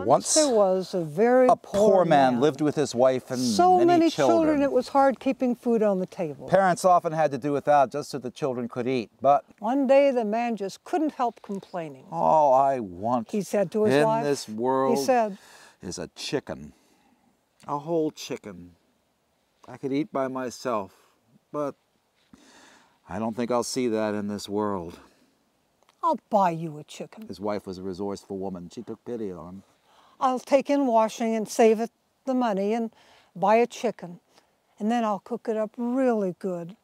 Once there was a very poor man lived with his wife and so many children. It was hard keeping food on the table. Parents often had to do without just so the children could eat. But one day the man just couldn't help complaining. All I want, he said to his wife, in this world, he said, is a chicken. A whole chicken. I could eat by myself, but I don't think I'll see that in this world. I'll buy you a chicken. His wife was a resourceful woman. She took pity on him. I'll take in washing and save it the money and buy a chicken. And then I'll cook it up really good.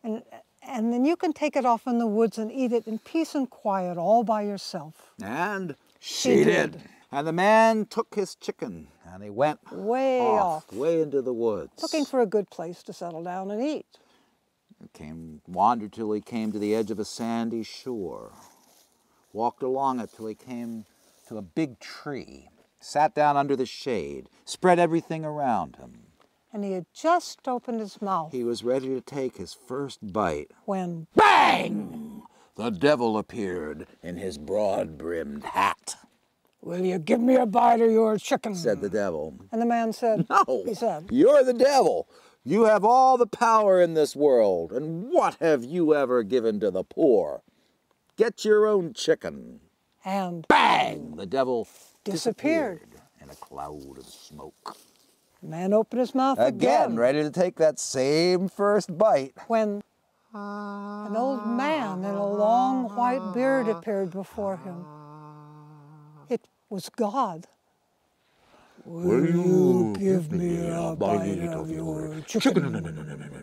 And then you can take it off in the woods and eat it in peace and quiet all by yourself. And she did. And the man took his chicken and he went way off, way into the woods, looking for a good place to settle down and eat. Wandered till he came to the edge of a sandy shore. Walked along it till he came to a big tree. Sat down under the shade, spread everything around him. And he had just opened his mouth. He was ready to take his first bite. When, bang! The devil appeared in his broad-brimmed hat. "Will you give me a bite of your chicken?" said the devil. And the man said, "No, he said, you're the devil. You have all the power in this world, and what have you ever given to the poor? Get your own chicken." And bang! The devil disappeared in a cloud of smoke. The man opened his mouth again, ready to take that same first bite. When an old man in a long white beard appeared before him. It was God. "Will you give me a bite of your chicken?"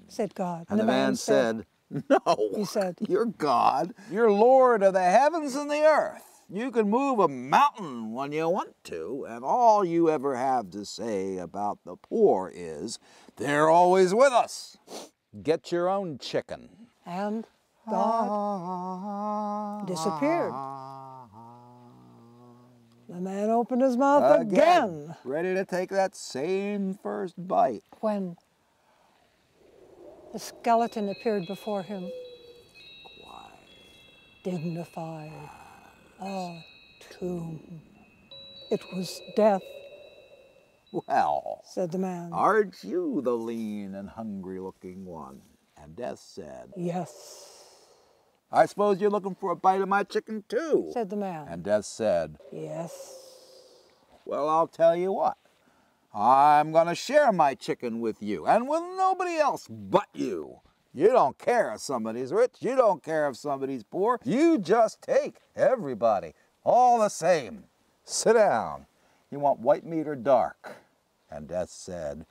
said God. And the man said, "No." He said, "You're God. You're Lord of the heavens and the earth. You can move a mountain when you want to, and all you ever have to say about the poor is, they're always with us. Get your own chicken." And God disappeared. The man opened his mouth again, ready to take that same first bite. When a skeleton appeared before him. Quiet. Dignified. A tomb. It was death. "Well," said the man, "aren't you the lean and hungry-looking one?" And Death said, "Yes." "I suppose you're looking for a bite of my chicken, too?" said the man. And Death said, "Yes." "Well, I'll tell you what. I'm going to share my chicken with you, and with nobody else but you. You don't care if somebody's rich. You don't care if somebody's poor. You just take everybody, all the same. Sit down. You want white meat or dark?" And Death said,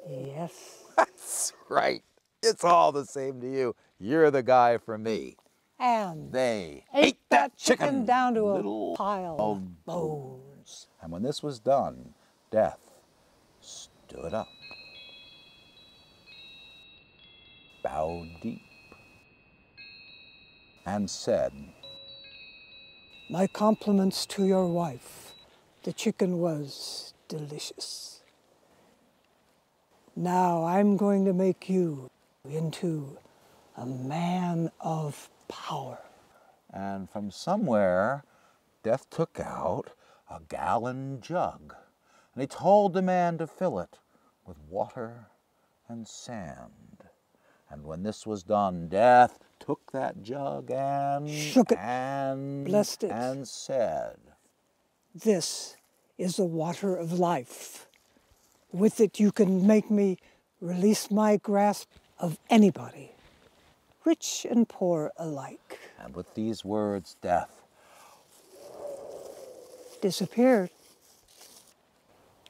"Yes." "That's right. It's all the same to you. You're the guy for me." And they ate that chicken down to little a pile of bones. And when this was done, Death stood up, bowed deep, and said, "My compliments to your wife. The chicken was delicious. Now I'm going to make you into a man of power." And from somewhere, Death took out a gallon jug, and he told the man to fill it with water and sand. And when this was done, Death took that jug and shook it, and blessed it, and said, "This is the water of life. With it you can make me release my grasp of anybody, rich and poor alike." And with these words, Death disappeared.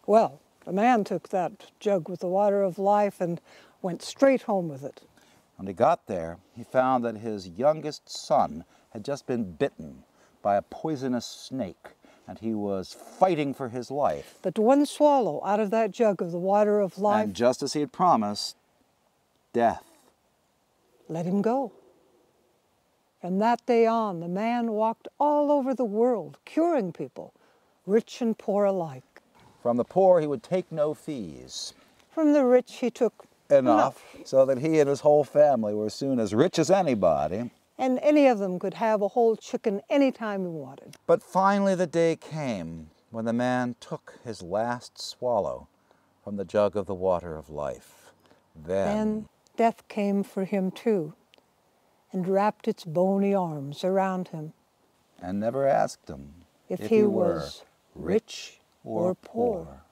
Well, the man took that jug with the water of life and went straight home with it. When he got there, he found that his youngest son had just been bitten by a poisonous snake, and he was fighting for his life. But one swallow out of that jug of the water of life, and just as he had promised, Death let him go. From that day on, the man walked all over the world, curing people, rich and poor alike. From the poor, he would take no fees. From the rich, he took enough so that he and his whole family were soon as rich as anybody. and any of them could have a whole chicken any time he wanted. But finally the day came when the man took his last swallow from the jug of the water of life. Then death came for him too, and wrapped its bony arms around him. And never asked him if he was rich or poor.